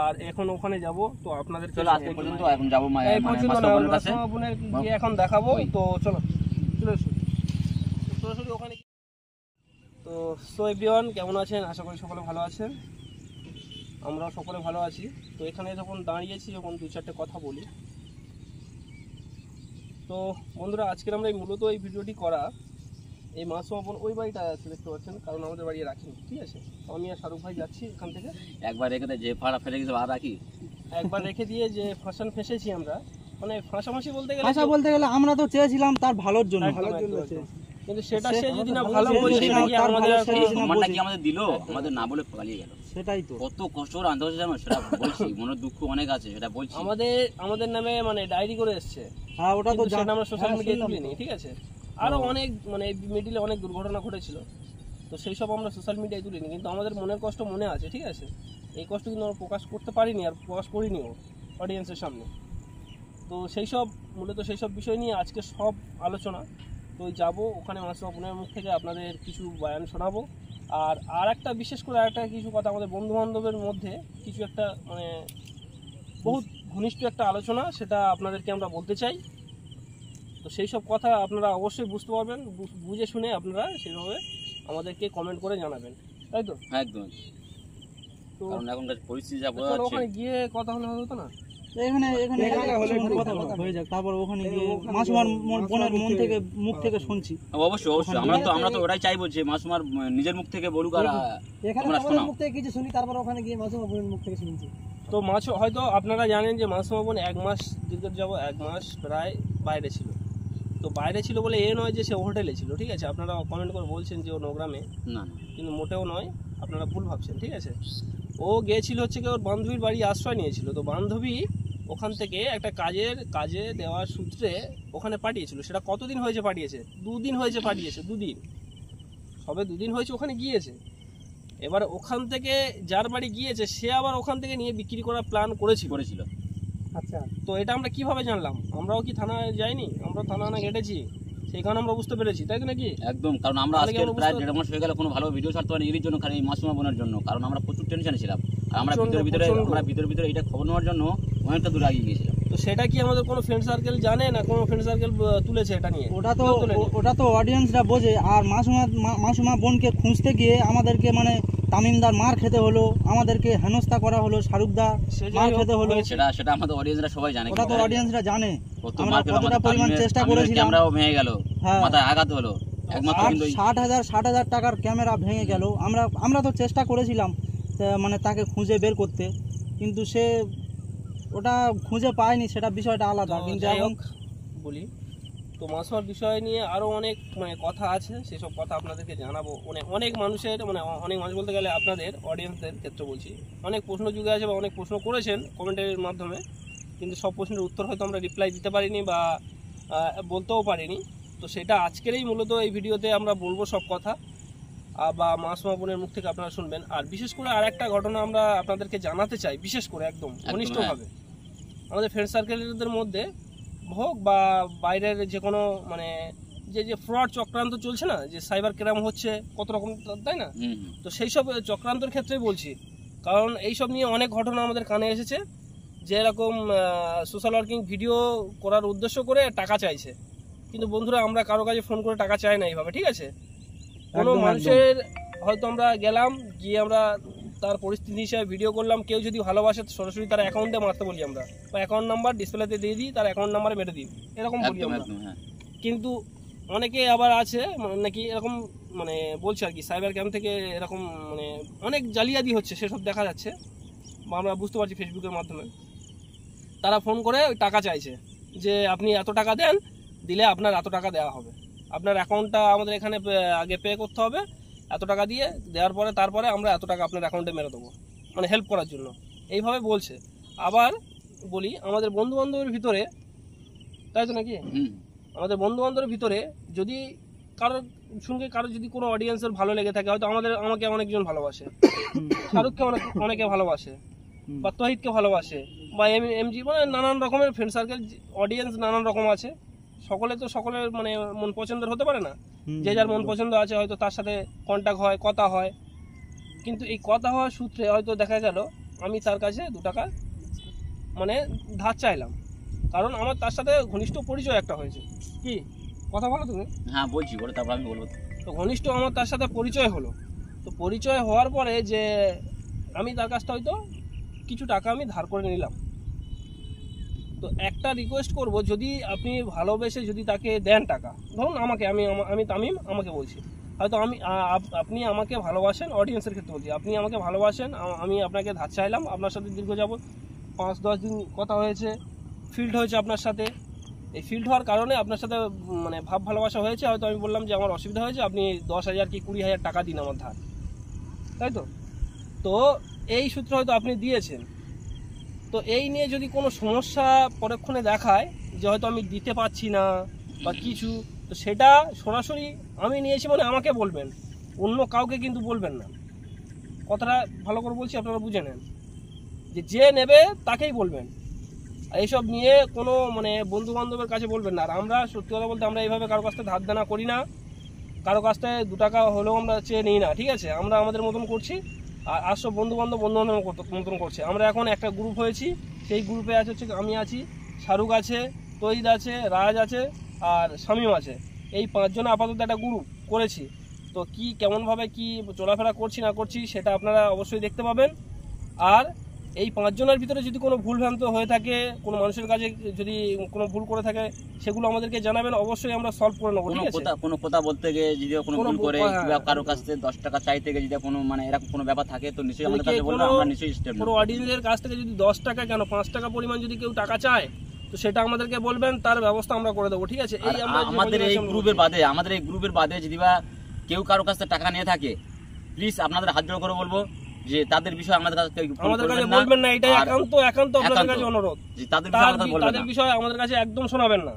আর এখন ওখানে যাব। তো আপনাদের চলো আজকে পর্যন্ত, এখন যাব বোনের গিয়ে এখন দেখাবো। তো চলো চলে এসো সরাসরি ওখানে। তো সো এভরিওয়ান, কেমন আছেন? আশা করি সকলে ভালো আছেন, আমরাও সকলে ভালো আছি। তো এখানে যখন দাঁড়িয়েছি, যখন দু চারটে কথা বলি। তো বন্ধুরা, আজকের আমরা মূলত এই ভিডিওটি করা, এই মাসুমা বোন ওই বাড়িটা আছে দেখতে পাচ্ছেন, কারণ আমাদের বাড়ি রাখিনি, ঠিক আছে। তো আমি আর শাহরুখ ভাই যাচ্ছি এখান থেকে। একবার রেখে দেয় যে ফাড়া ফেলে গেছে আর রাখি, একবার রেখে দিয়ে যে ফাঁসান ফেসেছি আমরা, মানে ফাঁসাফাঁসি বলতে গেলে আমরা তো চেয়েছিলাম তার ভালোর জন্য, কিন্তু সেটা সে যদি না ভালো বলছে নাকি আমাদের সম্মানটা কি আমাদের দিল, আমাদের না বলে পালিয়ে গেল। সেটাই তো, কত কষ্ট করে আনতে হচ্ছে জানো, সেটা বলছি, মনের দুঃখ অনেক আছে, সেটা বলছি। আমাদের নামে মানে ডায়েরি করে এসছে। হ্যাঁ, ওটা তো সেটা আমরা সোশ্যাল মিডিয়ায় তুলিনি, ঠিক আছে। আরো অনেক মানে মিডিলে অনেক দুর্ঘটনা ঘটেছিল, তো সেই সব আমরা সোশ্যাল মিডিয়ায় তুলিনি, কিন্তু আমাদের মনের কষ্ট মনে আছে, ঠিক আছে। এই কষ্ট কিন্তু আমরা প্রকাশ করতে পারিনি, আর প্রকাশ করিনিও অডিয়েন্সের সামনে। তো মূলত সেই সব বিষয় নিয়ে আজকে সব আলোচনা। তো যাব ওখানে মাসুমা বোনের মুখ থেকে আপনাদের কিছু বয়ান শোনাবো। আর একটা বিশেষ করে আরেকটা কিছু কথা, আমাদের বন্ধু বান্ধবের মধ্যে কিছু একটা মানে বহুত ঘনিষ্ঠ একটা আলোচনা, সেটা আপনাদেরকে আমরা বলতে চাই। তো সেই সব কথা আপনারা অবশ্যই বুঝতে পারবেন, বুঝে শুনে আপনারা সেভাবে আমাদেরকে কমেন্ট করে জানাবেন, তাই তো? একদম। তো এখনকার পরিস্থিতি যা বোঝা যাচ্ছে, ওখানে গিয়ে কথা হলে হতো না? এখানে কথা হয়ে যাক, তারপর ওখানে গিয়ে মাসুমার বোনের মুখ থেকে শুনছি। অবশ্যই আমরা তো ওটাই চাইবো যে মাসুমার নিজের মুখ থেকে বলুক, আর এখানে আমাদের মুখ থেকে কিছু শুনি, তারপর ওখানে গিয়ে মাসুমার বোনের মুখ থেকে শুনছি। তো হয়তো আপনারা জানেন যে মাসুমা বোন 1 মাস দীর্ঘ যাব 1 মাস প্রায় বাইরে ছিল। তো বাইরে ছিল বলে এ নয় যে সে হোটেলে ছিল, ঠিক আছে। আপনারা কমেন্ট করে বলছেন যে ও নোগ্রামে, না, কিন্তু মোটেও নয়, আপনারা ভুল ভাবছেন, ঠিক আছে। ও গিয়েছিল হচ্ছে কি ওর বান্ধবীর বাড়ি আশ্রয় নিয়েছিল। তো বান্ধবী ওখান থেকে একটা কাজে দেওয়ার সূত্রে ওখানে পাঠিয়েছিল। সেটা কতদিন হয়েছে পাঠিয়েছে? 2 দিন হয়েছে পাঠিয়েছে, 2 দিন, সবে 2 দিন হয়েছে ওখানে গিয়েছে। এবার ওখান থেকে যার বাড়ি গিয়েছে সে আবার ওখান থেকে নিয়ে বিক্রি করার প্ল্যান করেছিল। আচ্ছা, তো এটা আমরা কিভাবে জানলাম? আমরাও কি থানায় যাইনি? আমরা থানা না ঘেটেছি, সেই কারণে আমরা বুঝতে পেরেছি, তাই তো নাকি? একদম, কারণ আমরা আজকে প্রায় 1.5 মাস হয়ে গেল কোনো ভালো ভিডিও ছাড়তে পারিনি এর জন্য, খালি মাসুমা বোনের জন্য। কারণ আমরা প্রচুর টেনশনে ছিলাম, আর আমরা ভিতরে এটা খবর নেওয়ার জন্য অনেকটা দূরে এগিয়ে গিয়েছিলাম। তো সেটা কি আমাদের কোনো ফ্রেন্ড সার্কেল জানে না? কোনো ফ্রেন্ড সার্কেল তুলেছে এটা নিয়ে? ওটা তো অডিয়েন্সরা বোঝে। আর মাসুমা বোনকে খুঁজতে গিয়ে আমাদেরকে মানে তামিমদার মার খেতে হলো, আমাদেরকে হেনস্থা করা হলো, শাহরুখদা মার খেতে হলো। সেটা আমাদের অডিয়েন্সরা সবাই জানে, ওটা তো অডিয়েন্সরা জানে। আমরা কতটা পরিমাণ চেষ্টা করেছিলাম, ক্যামেরাও ভেঙে গেল, মাথায় আঘাত হলো, একমাত্র 60,000 টাকার ক্যামেরা ভেঙে গেল। আমরা তো চেষ্টা করেছিলাম মানে তাকে খুঁজে বের করতে, কিন্তু সে ওটা খুঁজে পায়নি, সেটা বিষয়টা আলাদা। কিন্তু এখন বলি, তো মাসুমার বিষয় নিয়ে আরও অনেক মানে কথা আছে, সেসব কথা আপনাদেরকে জানাবো। অনেক মানুষের অনেক মানুষ বলতে গেলে আপনাদের অডিয়েন্সদের ক্ষেত্রে বলছি, অনেক প্রশ্ন যুগে আছে বা অনেক প্রশ্ন করেছেন কমেন্টের মাধ্যমে, কিন্তু সব প্রশ্নের উত্তর হয়তো আমরা রিপ্লাই দিতে পারিনি বা বলতেও পারিনি। তো সেটা আজকেরই মূলত এই ভিডিওতে আমরা বলবো সব কথা, বা মাসুমা বোনের মুখ থেকে আপনারা শুনবেন। আর বিশেষ করে আর একটা ঘটনা আমরা আপনাদেরকে জানাতে চাই, বিশেষ করে একদম ঘনিষ্ঠভাবে আমাদের ফ্রেন্ড সার্কেলদের মধ্যে হোক বা বাইরের যে কোনো মানে যে ফ্রড চক্রান্ত চলছে না, যে সাইবার ক্রাইম হচ্ছে কত রকম, তাই না? তো সেই সব চক্রান্তর ক্ষেত্রেই বলছি, কারণ এইসব নিয়ে অনেক ঘটনা আমাদের কানে এসেছে, যে এরকম সোশ্যাল ওয়ার্কিং ভিডিও করার উদ্দেশ্য করে টাকা চাইছে। কিন্তু বন্ধুরা, আমরা কারো কাছে ফোন করে টাকা চাই না এইভাবে, ঠিক আছে। কোনো মানুষের হয়তো আমরা গেলাম, গিয়ে আমরা তার পরিস্থিতি হিসাবে ভিডিও করলাম, কেউ যদি ভালোবাসে সরাসরি তার অ্যাকাউন্টে মারতে বলি আমরা, বা অ্যাকাউন্ট নাম্বার ডিসপ্লেতে দিয়ে দিই, তার অ্যাকাউন্ট নাম্বারে মেরে দিই, এরকম বলি আমরা। কিন্তু অনেকে আবার আছে নাকি এরকম মানে বলছে আর কি, সাইবার ক্রাইম থেকে এরকম মানে অনেক জালিয়াতি হচ্ছে, সেসব দেখা যাচ্ছে বা আমরা বুঝতে পারছি ফেসবুকের মাধ্যমে। তারা ফোন করে ওই টাকা চাইছে, যে আপনি এত টাকা দেন, দিলে আপনার এত টাকা দেওয়া হবে, আপনার অ্যাকাউন্টটা আমাদের এখানে আগে পে করতে হবে, এত টাকা দিয়ে দেওয়ার পরে তারপরে আমরা এত টাকা আপনার অ্যাকাউন্টে মেরে দেবো, মানে হেল্প করার জন্য এইভাবে বলছে। আবার বলি, আমাদের বন্ধু বান্ধবের ভিতরে, তাই তো নাকি, আমাদের বন্ধু বান্ধবের ভিতরে যদি কারোর সঙ্গে যদি কোনো অডিয়েন্সের ভালো লেগে থাকে, হয়তো আমাকে অনেকজন ভালোবাসে, শাহরুখকে অনেকে ভালোবাসে, বা তহিদকে ভালোবাসে, বা এমজি, মানে নানান রকমের ফ্রেন্ড সার্কেল অডিয়েন্স নানান রকম আছে। সকলের মানে মন পছন্দের হতে পারে না, যে যার মন পছন্দ আছে, হয়তো তার সাথে কন্ট্যাক্ট হয়, কথা হয়। কিন্তু এই কথা হওয়ার সূত্রে হয়তো দেখা গেল আমি তার কাছে 2 টাকা মানে ধার চাইলাম, কারণ আমার তার সাথে ঘনিষ্ঠ পরিচয় একটা হয়েছে। কি কথা বলো তুমি? হ্যাঁ বলছি, বলে তারপর আমি বলবো। তো ঘনিষ্ঠ আমার তার সাথে পরিচয় হলো, তো পরিচয় হওয়ার পরে যে আমি তার কাছটা হয়তো কিছু টাকা আমি ধার করে নিলাম। তো একটা রিকোয়েস্ট করব, যদি আপনি ভালোবেসে যদি তাকে দেন টাকা, ধরুন আমাকে, আমি তামিম, আমাকে বলছি, হয়তো আপনি আমাকে ভালোবাসেন, অডিয়েন্সের ক্ষেত্রে বলছি, আপনি আমাকে ভালোবাসেন, আমি আপনাকে ধার চাইলাম, আপনার সাথে দীর্ঘ যাবত 5-10 দিন কথা হয়েছে, ফিল্ড হয়েছে আপনার সাথে। এই ফিল্ড হওয়ার কারণে আপনার সাথে মানে ভাব ভালোবাসা হয়েছে, হয়তো আমি বললাম যে আমার অসুবিধা হয়েছে, আপনি 10,000 কি 20,000 টাকা দিন আমার ধার, তাই তো? তো এই সূত্রে হয়তো আপনি দিয়েছেন। তো এই নিয়ে যদি কোনো সমস্যা পরক্ষণে দেখায় যে হয়তো আমি দিতে পারছি না বা কিছু, তো সেটা সরাসরি আমি নিয়েছি মানে আমাকে বলবেন, অন্য কাউকে কিন্তু বলবেন না। কথাটা ভালো করে বলছি, আপনারা বুঝে নেন, যে নেবে তাকেই বলবেন। আর এইসব নিয়ে কোনো মানে বন্ধু বান্ধবের কাছে বলবেন না। আর আমরা সত্যি কথা বলতে আমরা এইভাবে কারো কাছ থেকে ধার দেনা করি না, কারো কাছ থেকে 2 টাকা হলেও আমরা চেয়ে নিই না, ঠিক আছে? আমরা আমাদের মতন করছি, আর সব বন্ধু বান্ধব মতন করছে। আমরা এখন একটা গ্রুপ হয়েছি, সেই গ্রুপে আছে হচ্ছে আমি আছি, শাহরুখ আছে, তহিদ আছে, রাজ আছে, আর শামীম আছে। এই 5 জন আপাতত একটা গ্রুপ করেছি। তো কি কেমনভাবে কি চলাফেরা করছি না করছি সেটা আপনারা অবশ্যই দেখতে পাবেন। আর এই 5 জনের ভিতরে যদি কোনো ভুলভ্রান্ত হয়ে থাকে, কোনো মানুষের কাছে যদি কোনো ভুল করে থাকে, সেগুলো আমাদেরকে জানাবেন, অবশ্যই আমরা সলভ করে নেবো, ঠিক আছে? কোনো কথা বলতে গিয়ে যদি কোনো ভুল করে কিংবা কারো কাছ থেকে 10 টাকা চাইতে গিয়ে যদি কোনো মানে এরকম কোনো ব্যাপার থাকে, তো নিশ্চয়ই আমাদের কাছে বলবেন, আমরা নিশ্চয়ই স্টেপ নেব। পুরো অডিয়েন্সের কাছ থেকে যদি 10 টাকা কেন 5 টাকা পরিমাণ যদি কেউ টাকা চায়, তো সেটা আমাদেরকে বলবেন, তার ব্যবস্থা আমরা করে দেবো, ঠিক আছে? এই আমাদের এই গ্রুপের বাদে যদি বা কেউ কারো কাছ থেকে টাকা নিয়ে থাকে, প্লিজ আপনাদের হাত জোড় করে বলবো যে তাদের বিষয়ে আমাদের কাছে বলবেন না। এটাই একান্ত আপনাদের কাছে অনুরোধ, তাদের বিষয়ে আমাদের কাছে একদম শোনাবেন না।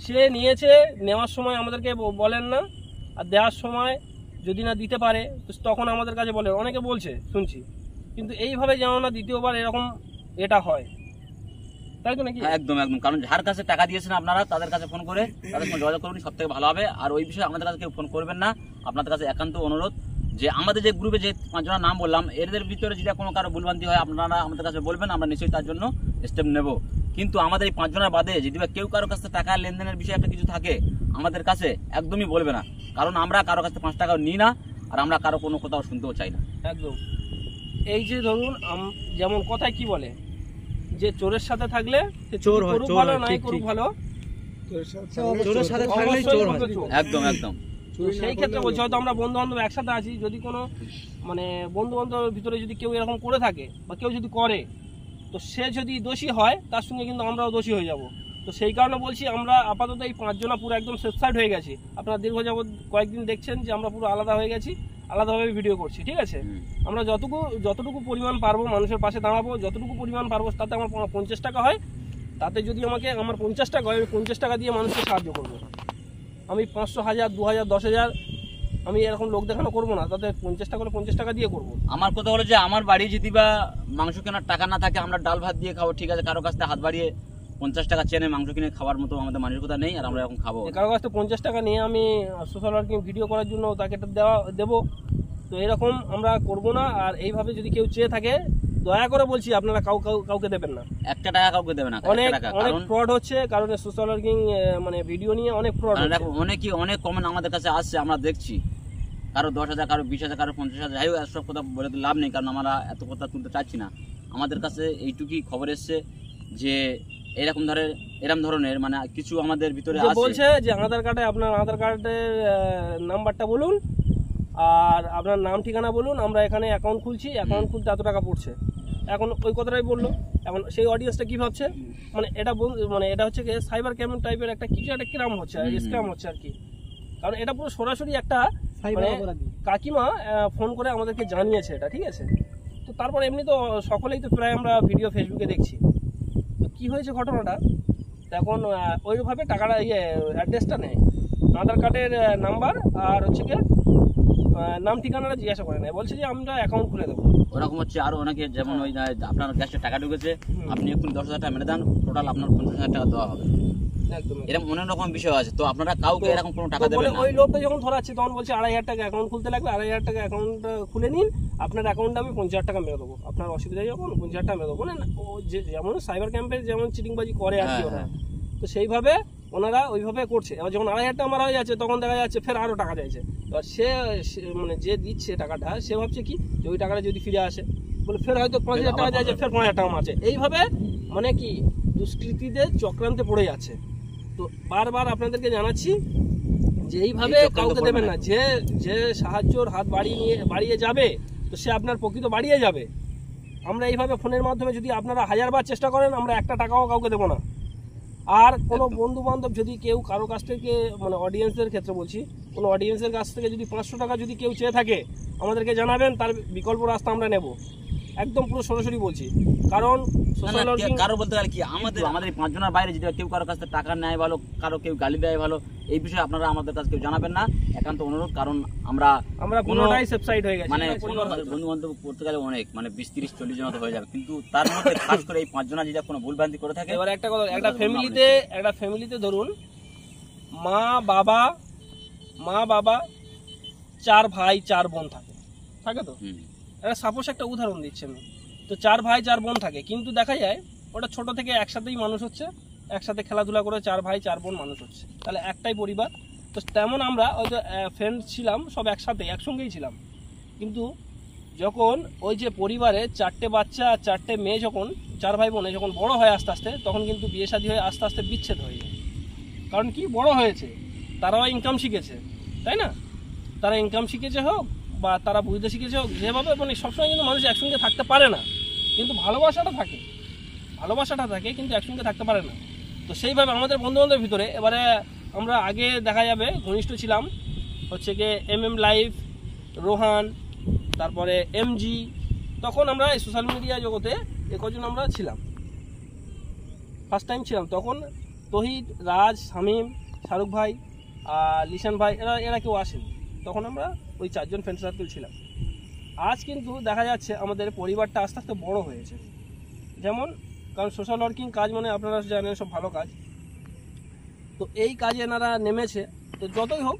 সে নিয়েছে, নেওয়ার সময় আমাদেরকে বলেন না, আর দেওয়ার সময় যদি না দিতে পারে তো তখন আমাদের কাছে বলে। অনেকে বলছে শুনছি, কিন্তু এইভাবে যেন না দ্বিতীয়বার এরকম এটা হয়, তাই তো নাকি? একদম একদম, কারণ যার কাছে টাকা দিয়েছেন আপনারা তাদের কাছে ফোন করে তাদের সঙ্গে যোগাযোগ করুন, সব থেকে ভালো হবে। আর ওই বিষয়ে আমাদের কাছে কেউ ফোন করবেন না, আপনাদের কাছে একান্ত অনুরোধ যে আমাদের যে গ্রুপে যে 5 জনের নাম বললাম, এদের ভিতরে যদি কোনো কারো ভুলভ্রান্তি হয় আপনারা আমাদের কাছে বলবেন, আমরা নিশ্চয়ই তার জন্য স্টেপ নেব। কিন্তু আমাদের এই 5 জনের বাদে যদি কেউ কারো কাছে টাকা লেনদেনের বিষয়ে একটা কিছু থাকে, আমাদের কাছে একদমই বলবে না, কারণ আমরা কারো কাছে 5 টাকাও নিই না, আর আমরা কারো কোনো কোথাও শুনতেও চাই না। একদম। এই যে ধরুন যেমন কথায় কি বলে যে চোরের সাথে থাকলে চোর করুক ভালো, নাই করুক ভালো, চোরের সাথে থাকলে চোর হয়। একদম একদম। সেই ক্ষেত্রে বলছি, হয়তো আমরা বন্ধু বান্ধব একসাথে আছি, যদি কোনো মানে বন্ধু বান্ধবের ভিতরে যদি কেউ এরকম করে থাকে বা কেউ যদি করে, তো সে যদি দোষী হয় তার সঙ্গে কিন্তু আমরাও দোষী হয়ে যাব। তো সেই কারণে বলছি, আমরা আপাতত এই 5 জনা পুরো একদম সেফ সাইড হয়ে গেছি। আপনারা দীর্ঘ যাবত কয়েকদিন দেখছেন যে আমরা পুরো আলাদা হয়ে গেছি, আলাদাভাবে ভিডিও করছি, ঠিক আছে? আমরা যতটুকু পরিমাণ পারবো মানুষের পাশে দাঁড়াবো, যতটুকু পরিমাণ পারবো, তাতে আমার 50 টাকা হয়, তাতে যদি আমার 50 টাকা হয়, আমি 50 টাকা দিয়ে মানুষকে সাহায্য করবো। আমি 500, 1000, 2000, 10,000 আমি এরকম লোক দেখানো করবো না, তাতে 50 টাকা হলে 50 টাকা দিয়ে করবো। আমার কথা হলো যে আমার বাড়ি যদি বা মাংস কেনার টাকা না থাকে, আমরা ডাল ভাত দিয়ে খাবো, ঠিক আছে? কারো কাছ থেকে হাত বাড়িয়ে 50 টাকা চেনে মাংস কিনে খাওয়ার মতো আমাদের মানসিকতা নেই, আর আমরা এখন খাবো। কারো কাছ থেকে 50 টাকা নিয়ে আমি সোশ্যাল ওয়ার্কিং ভিডিও করার জন্য তাকে এটা দেবো, তো এরকম আমরা করবো না। আর এইভাবে যদি কেউ চেয়ে থাকে, দয়া করে বলছি আপনারা কাউকে দেবেন না, 1 টাকা কাউকে দেবে না। অনেক ফ্রড হচ্ছে, কারণ সোশ্যাল ওয়ার্কিং মানে ভিডিও নিয়ে অনেক ফ্রড হচ্ছে। অনেক কমেন্ট আমাদের কাছে আসছে, আমরা দেখছি, কারো 10,000, কারো 20,000, কারো 50,000, যাই হোক, সব কথা বলে লাভ নেই, কারণ আমরা এত কথা তুলতে চাচ্ছি না। আমাদের কাছে এইটুকুই খবর এসছে যে এরকম ধরনের মানে কিছু আমাদের ভিতরে বলছে যে আধার কার্ডে, আপনার আধার কার্ডের নাম্বারটা বলুন আর আপনার নাম ঠিকানা বলুন, আমরা এখানে অ্যাকাউন্ট খুলছি, অ্যাকাউন্ট খুলতে এত টাকা পড়ছে। এখন ওই কথাটাই বললো। এখন সেই অডিয়েন্সটা কি ভাবছে, মানে এটা হচ্ছে সাইবার ক্রাইম টাইপের একটা কিছু একটা ক্রাইম হচ্ছে, স্ক্যাম হচ্ছে আর কি। কারণ এটা পুরো সরাসরি একটা কাকিমা ফোন করে আমাদেরকে জানিয়েছে এটা, ঠিক আছে? তো তারপর এমনি তো সকলেই তো প্রায় আমরা ভিডিও ফেসবুকে দেখছি। তো কী হয়েছে ঘটনাটা, এখন ওইভাবে টাকাটা অ্যাড্রেসটা নেয়, আধার কার্ডের নাম্বার আর হচ্ছে কি নাম ঠিকানাটা জিজ্ঞাসা করে নেয়, বলছে যে আমরা অ্যাকাউন্ট খুলে দেবো। ওরকম হচ্ছে আরো অনেকে, যেমন ওই আপনার গ্যাসের টাকা ঢুকেছে, আপনি এখন 10,000 টাকা মেরে দেন, টোটাল আপনার 50,000 টাকা দেওয়া হবে। একদম এরকম অনেক রকম বিষয় আছে, তো আপনারা কাউকে এরকম কোনো টাকা তো দেবেন বলে না। ওই লোকটা যখন ধরাচ্ছে তখন বলছে 2,500 টাকা অ্যাকাউন্ট খুলতে লাগবে, 2,500 টাকা অ্যাকাউন্ট খুলে নিন, আপনার অ্যাকাউন্টে আমি 50,000 টাকা মেরে দেবো, আপনার অসুবিধা যখন 50,000 টাকা মেরে দেবো। মানে ও যে যেমন সাইবার ক্যাম্পে যেমন চিটিংবাজি করে আর কি হ্যাঁ, ওরা, হ্যাঁ। তো সেইভাবে ওনারা ওইভাবে করছে। এবার যখন 2,500 টাকা মারা হয়ে যাচ্ছে তখন দেখা যাচ্ছে ফের আরও টাকা চাইছে। এবার মানে যে দিচ্ছে টাকাটা সে ভাবছে কি যে ওই টাকাটা যদি ফিরে আসে, বলে ফের হয়তো 5,000 টাকা চাইছে, ফের 5,000 টাকা মারছে। এইভাবে মানে কি দুষ্কৃতীদের চক্রান্তে পড়ে যাচ্ছে। তো বারবার আপনাদেরকে জানাচ্ছি যে এইভাবে এই চক্রান্ত কাউকে করবেন দেবেন না। না। যে যে সাহায্যর হাত বাড়িয়ে যাবে, তো সে আপনার প্রকৃত বাড়িয়ে যাবে। আমরা এইভাবে ফোনের মাধ্যমে যদি আপনারা 1000 বার চেষ্টা করেন, আমরা একটা টাকাও কাউকে দেবো না। আর কোনো বন্ধু বান্ধব যদি কেউ কারো কাছ থেকে, মানে অডিয়েন্সদের ক্ষেত্রে বলছি, কোনো অডিয়েন্সের কাছ থেকে যদি 500 টাকা যদি কেউ চেয়ে থাকে, আমাদেরকে জানাবেন, তার বিকল্প রাস্তা আমরা নেব। একদম পুরো সরাসরি বলছি। কারণ না, না, সোশ্যাল ওয়ার্কিং কারো বলতে গেলে কি আমাদের এই 5 জনের বাইরে যদি কেউ কারো কাছ থেকে টাকা নেয় ভালো, কারো কেউ গালি দেয় ভালো, এই বিষয়ে আপনারা আমাদের কাছে কেউ জানাবেন না, একান্ত অনুরোধ। কারণ আমরা পুরোটাই সেফসাইড হয়ে গেছে। মানে আমাদের বন্ধু বান্ধব করতে গেলে অনেক মানে 20, 30, 40 জন হয়ে যাবে, কিন্তু তার মধ্যে খাস করে এই 5 জনা যদি কোনো ভুলভ্রান্তি করে থাকে, এবার একটা কথা, একটা ফ্যামিলিতে ধরুন মা বাবা 4 ভাই 4 বোন থাকে তো। এটা সাপোজ একটা উদাহরণ দিচ্ছি আমি। তো 4 ভাই 4 বোন থাকে, কিন্তু দেখা যায় ওটা ছোট থেকে একসাথেই মানুষ হচ্ছে, একসাথে খেলাধুলা করে 4 ভাই 4 বোন মানুষ হচ্ছে, তাহলে একটাই পরিবার। তো তেমন আমরা হয়তো ফ্রেন্ড ছিলাম, সব একসঙ্গেই ছিলাম, কিন্তু যখন ওই যে পরিবারে 4টে বাচ্চা আর 4টে মেয়ে, যখন 4 ভাই বোনে যখন বড় হয় আস্তে আস্তে, তখন কিন্তু বিয়ে শাদী হয়ে আস্তে আস্তে বিচ্ছেদ হয়ে যায়। কারণ কি, বড় হয়েছে, তারাও ইনকাম শিখেছে, তাই না? তারা ইনকাম শিখেছে হোক বা তারা বুঝতে শিখেছে হোক, যেভাবে, মানে সবসময় কিন্তু মানুষ একসঙ্গে থাকতে পারে না, কিন্তু ভালোবাসাটা থাকে কিন্তু একসঙ্গে থাকতে পারে না। তো সেইভাবে আমাদের বন্ধু বান্ধবের ভিতরে এবারে আমরা আগে দেখা যাবে ঘনিষ্ঠ ছিলাম হচ্ছে গিয়ে MM লাইভ, রোহান, তারপরে MG, তখন আমরা এই সোশ্যাল মিডিয়া জগতে কজন আমরা ছিলাম, ফার্স্ট টাইম ছিলাম। তখন তহিদ, রাজ, শামীম, শাহরুখ ভাই আর লিশান ভাই এরা কেউ আসেনি, তখন আমরা ওই 4 জন ফ্রেন্ড সার্কেল ছিলাম। আজ কিন্তু দেখা যাচ্ছে আমাদের পরিবারটা আস্তে আস্তে বড় হয়েছে। যেমন, কারণ সোশ্যাল ওয়ার্কিং কাজ মানে আপনারা জানেন সব ভালো কাজ, তো এই কাজে এনারা নেমেছে। তো যতই হোক,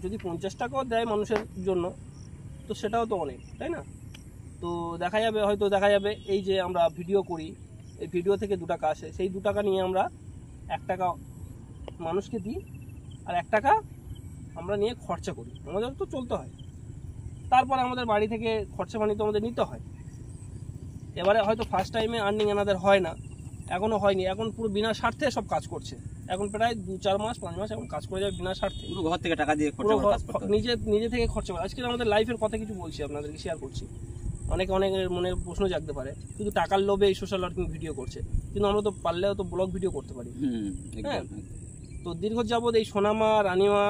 যদি 50 টাকাও দেয় মানুষের জন্য, তো সেটাও তো অনেক, তাই না? তো দেখা যাবে এই যে আমরা ভিডিও করি, এই ভিডিও থেকে 2 টাকা আসে, সেই 2 টাকা নিয়ে আমরা 1 টাকা মানুষকে দিই, আর 1 টাকা আমরা নিয়ে খরচা করি, আমাদের তো চলতে হয়। তারপরে আমাদের বাড়ি থেকে খরচা পানি তো আমাদের নিতে হয়। এবারে হয়তো ফার্স্ট টাইমে আর্নিং এনাদের হয় না, এখনও হয়নি, এখন পুরো বিনা স্বার্থে সব কাজ করছে। এখন প্রায় 2-4 মাস 5 মাস এখন কাজ করে যাবে বিনা স্বার্থে, পুরো ঘর থেকে টাকা দিয়ে খরচা করে কাজ করতে হবে। নিজে থেকে খরচা করে। আজকে আমাদের লাইফের কথা কিছু বলছি, আপনাদেরকে শেয়ার করছি। অনেক মনের প্রশ্ন জাগতে পারে, শুধু টাকার লোভে এই সোশ্যাল ওয়ার্কিং ভিডিও করছে, কিন্তু আমরা তো পারলেও তো ব্লগ ভিডিও করতে পারি। হ্যাঁ, তো দীর্ঘ যাবৎ এই সোনামা, রানিমা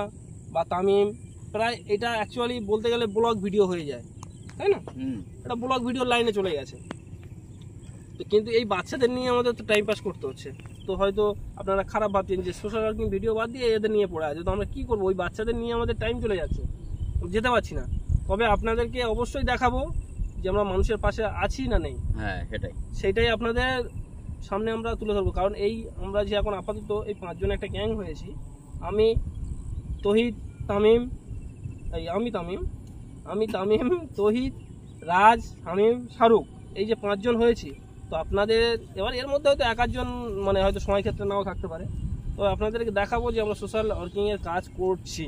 বা তামিম, প্রায় এটা অ্যাকচুয়ালি বলতে গেলে ব্লগ ভিডিও হয়ে যায়, তাই না? এটা ব্লগ ভিডিওর লাইনে চলে গেছে। তো কিন্তু এই বাচ্চাদের নিয়ে আমাদের তো টাইম পাস করতে হচ্ছে। তো হয়তো আপনারা খারাপ ভাবছেন যে সোশ্যাল ওয়ার্কিং ভিডিও বাদ দিয়ে এদের নিয়ে পড়ে আছে, তো আমরা কী করবো? ওই বাচ্চাদের নিয়ে আমাদের টাইম চলে যাচ্ছে, যেতে পারছি না। তবে আপনাদেরকে অবশ্যই দেখাবো যে আমরা মানুষের পাশে আছি না নেই। হ্যাঁ, সেইটাই আপনাদের সামনে আমরা তুলে ধরবো। কারণ আমরা যে এখন আপাতত এই 5 জন একটা গ্যাং হয়েছি, আমি তহিদ, তামিম, তহিদ, রাজ, শামীম, শাহরুখ, এই যে 5 জন হয়েছি। তো আপনাদের এবার এর মধ্যে হয়তো 1-8 জন মানে হয়তো সময় ক্ষেত্রে নাও থাকতে পারে, তো আপনাদেরকে দেখাবো যে আমরা সোশ্যাল ওয়ার্কিং এর কাজ করছি,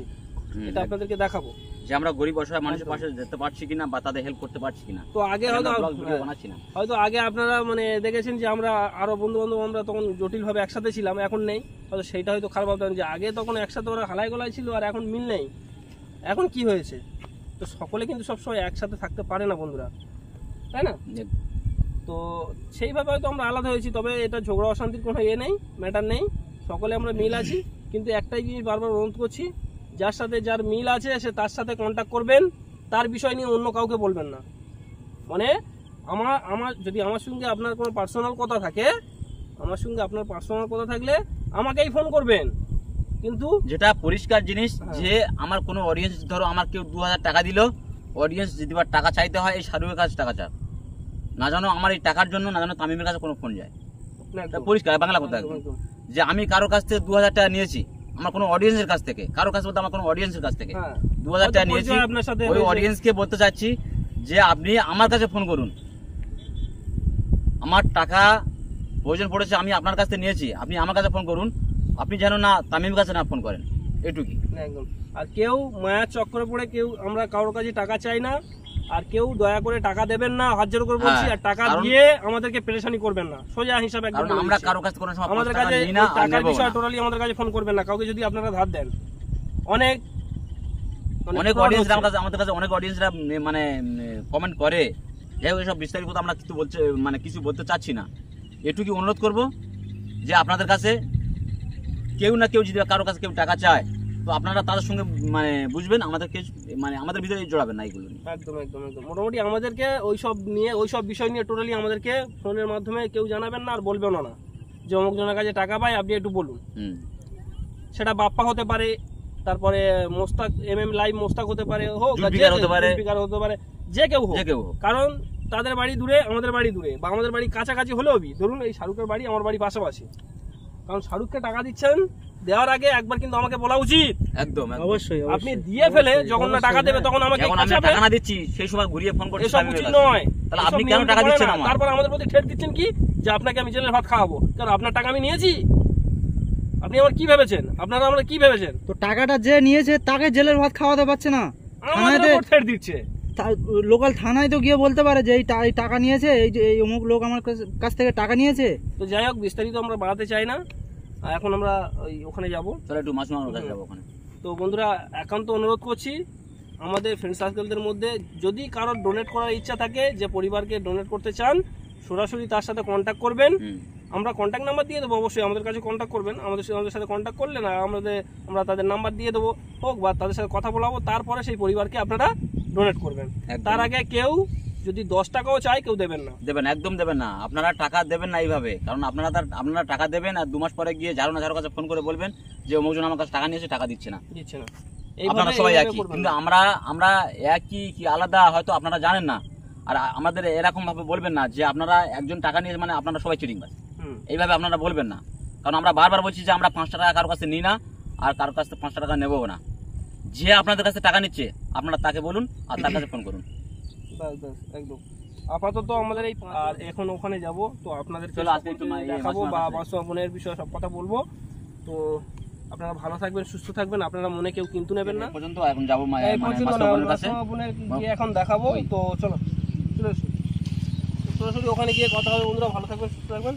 এটা আপনাদেরকে দেখাবো যে আমরা গরিব অসহায় মানুষের পাশে যেতে পারছি কিনা বা তাদের হেল্প করতে পারছি কিনা। তো আগে হয়তো আগে আপনারা মানে দেখেছেন যে আমরা আরো বন্ধু বান্ধব আমরা তখন জটিলভাবে একসাথে ছিলাম, এখন নেই, হয়তো সেইটা হয়তো খারাপ ভাবতেন যে আগে তখন একসাথে ওরা হালাই গলায় ছিল আর এখন মিল নেই। এখন কি হয়েছে? তো সকলে কিন্তু সবসময় একসাথে থাকতে পারে না বন্ধুরা, তাই না? তো সেইভাবে হয়তো আমরা আলাদা হয়েছি, তবে এটা ঝগড়া অশান্তির কোনো ম্যাটার নেই, সকলে আমরা মিল আছি। কিন্তু একটাই জিনিস বারবার অনুরোধ করছি, যার সাথে যার মিল আছে সে তার সাথে কন্ট্যাক্ট করবেন, তার বিষয় নিয়ে অন্য কাউকে বলবেন না। মানে আমার যদি আমার সঙ্গে আপনার কোনো পার্সোনাল কথা থাকে, আমাকেই ফোন করবেন, কিন্তু যেটা পরিষ্কার জিনিস যে আমার কোনো অডিয়েন্স, ধরো আমার কেউ 2000 টাকা দিল, অডিয়েন্স যদি টাকা চাইতে হয় এই শাহরুখের কাছে টাকা চাক, না জানো আমার এই টাকার জন্য, না জানো তামিমের কাছে কোনো ফোন যায়, পরিষ্কার বাংলা কথা। যে আমি কারো কাছ থেকে 2000 টাকা নিয়েছি, আমার কোনো অডিয়েন্সের কাছ থেকে, কারো কাছ বলতে আমার কোনো অডিয়েন্সের কাছ থেকে হ্যাঁ 2000 টাকা নিয়েছি, পরিচয় আপনার সাথে ওই হয়েছে। অডিয়েন্সকে বলতে চাচ্ছি যে আপনি আমার কাছে ফোন করুন, আমার টাকা প্রয়োজন পড়েছে, আমি আপনার কাছ থেকে নিয়েছি, আপনি আমার কাছে ফোন করুন, আপনি যেন না তামিমের কাছে না ফোন করেন, এটুকুই। একদম। আর কেউ মায়ার চক্করে পড়ে কেউ আমরা কারোর কাছে টাকা চাই না, আর কেউ দয়া করে টাকা দেবেন না, হাত জোড় করে বলছি, হ্যাঁ, আর টাকা কারণ- দিয়ে আমাদেরকে পেরেশানি করবেন না, সোজা হিসাব একদম কারণ বলে আমরা দিচ্ছি। কারো কাছ থেকে কোনো সময় আমাদের 5 টাকা কাছে নিই না, ওই আর টাকার নেবও বিষয় না। টোটালি আমাদের কাছে ফোন করবেন না, কাউকে যদি আপনারা ধার দেন। অনেক অনেক fraud অডিয়েন্স হচ্ছে। আমাদের কাছে অনেক অডিয়েন্সরা মানে কমেন্ট করে, যাই হোক এসব বিস্তারিত কথা আমরা কিছু বলছে মানে কিছু বলতে চাচ্ছি না, এটুকু অনুরোধ করব যে আপনাদের কাছে কেউ না কেউ যদি কারো কাছে কেউ টাকা চায় তো আপনারা তাদের সঙ্গে মানে বুঝবেন, আমাদেরকে মানে আমাদের ভিতরে জড়াবেন না এইগুলো নিয়ে। একদম একদম একদম মোটামুটি আমাদেরকে ওইসব নিয়ে ওইসব বিষয় নিয়ে টোটালি আমাদেরকে ফোনের মাধ্যমে কেউ জানাবেন না, আর বলবেন না যে অমুক জনের কাছে টাকা পাই আপনি একটু বলুন। হুম। সেটা বাপ্পা হতে পারে, তারপরে মোস্তাক লাইভ মোস্তাক হতে পারে, হোক আর জুলফিকার হতে পারে। জুলফিকার হতে পারে, যে কেউ হোক। যে কেউ হোক। কারণ তাদের বাড়ি দূরে, আমাদের বাড়ি দূরে, বা আমাদের বাড়ি কাছাকাছি হলেও ধরুন এই শাহরুখের বাড়ি আমার বাড়ি পাশাপাশি, কারণ শাহরুখকে টাকা দিচ্ছেন দেওয়ার আগে একবার কিন্তু আমাকে বলা উচিত। একদম একদম। অবশ্যই আপনি দিয়ে ফেলে যখন না টাকা দেবে তখন আমাকে যখন আমি কাছাবে, টাকা না দিচ্ছি সেই সময় ঘুরিয়ে ফোন করছি এসব তামিমের উচিত কাছে। নয়। তাহলে এসব আপনি কেন নিয়ম টাকা করে দিচ্ছেন না। আমার? তারপর আমাদের প্রতি ঠেট দিচ্ছেন কি যে আপনাকে আমি জেলের ভাত খাওয়াবো, কারণ আপনার টাকা আমি নিয়েছি। আপনি আমার কি ভেবেছেন? আপনারা আমরা কি ভেবেছেন? তো টাকাটা যে নিয়েছে তাকে জেলের ভাত খাওয়াতে পারছে না, আমাদের থানাতে উপর ঠেট দিচ্ছে। লোকাল থানায় তো গিয়ে বলতে পারে যে এই টাকা নিয়েছে, এই যে এই অমুক লোক আমার কাছ থেকে টাকা নিয়েছে। তো যাই হোক, বিস্তারিত আমরা বাড়াতে চাই না, আর এখন আমরা ওখানে যাব। চলো একটু মাসুমার কাছে যাবো ওখানে। তো বন্ধুরা, একান্ত অনুরোধ করছি আমাদের ফ্রেন্ড সার্কেলদের মধ্যে যদি কারোর ডোনেট করার ইচ্ছা থাকে, যে পরিবারকে ডোনেট করতে চান, সরাসরি তার সাথে কন্ট্যাক্ট করবেন। হুম। আমরা কন্ট্যাক্ট নাম্বার দিয়ে দেবো, অবশ্যই আমাদের কাছে কন্ট্যাক্ট করবেন, আমাদের সাথে কন্ট্যাক্ট করলে না আমরা তাদের নাম্বার দিয়ে দেবো, হোক বা তাদের সাথে কথা বলাবো, তারপরে সেই পরিবারকে আপনারা ডোনেট করবেন। একদম। তার আগে কেউ যদি 10 টাকাও চায় কেউ দেবেন না। দেবেন, একদম দেবেন না, আপনারা টাকা দেবেন না এইভাবে, কারণ আপনারা টাকা দেবেন আর 2 মাস পরে গিয়ে যারো না যারো কাছে ফোন করে বলবেন যে অমুকজন আমার কাছে টাকা নিয়েছে, টাকা দিচ্ছে না। দিচ্ছে না। আপনারা সবাই এইভাবে একই, করবেন কিন্তু না। আমরা একই কি আলাদা হয়তো আপনারা জানেন না, আর আমাদের এরকম ভাবে বলবেন না যে আপনারা একজন টাকা নিয়ে মানে আপনারা সবাই চিটিং বাজ, হুম। এইভাবে আপনারা বলবেন না, কারণ আমরা বারবার বলছি যে আমরা 5 টাকা কারোর কাছে নিই না, আর কারোর কাছে 5 টাকা নেবো না। যে আপনাদের কাছে টাকা নিচ্ছে আপনারা তাকে বলুন আর তার কাছে ফোন করুন। বাস বাস একদম। আপাতত আমাদের এই আর এখন ওখানে যাব, তো আপনাদের চলো আজকে একটু দেখাবো বা মাসুমার কাছে। বাসু বোনের বিষয়ে সব কথা বলবো। তো আপনারা ভালো থাকবেন, সুস্থ থাকবেন, আপনারা মনে কেউ কিন্তু নেবেন না। এই পর্যন্ত এখন যাবো এই পর্যন্ত না, মাসুমার কাছে। বাসু বোনের গিয়ে এখন দেখাবো। ওই। তো চলো চলে এসো। সরাসরি ওখানে গিয়ে কথা হবে। বন্ধুরা ভালো থাকবেন, সুস্থ থাকবেন।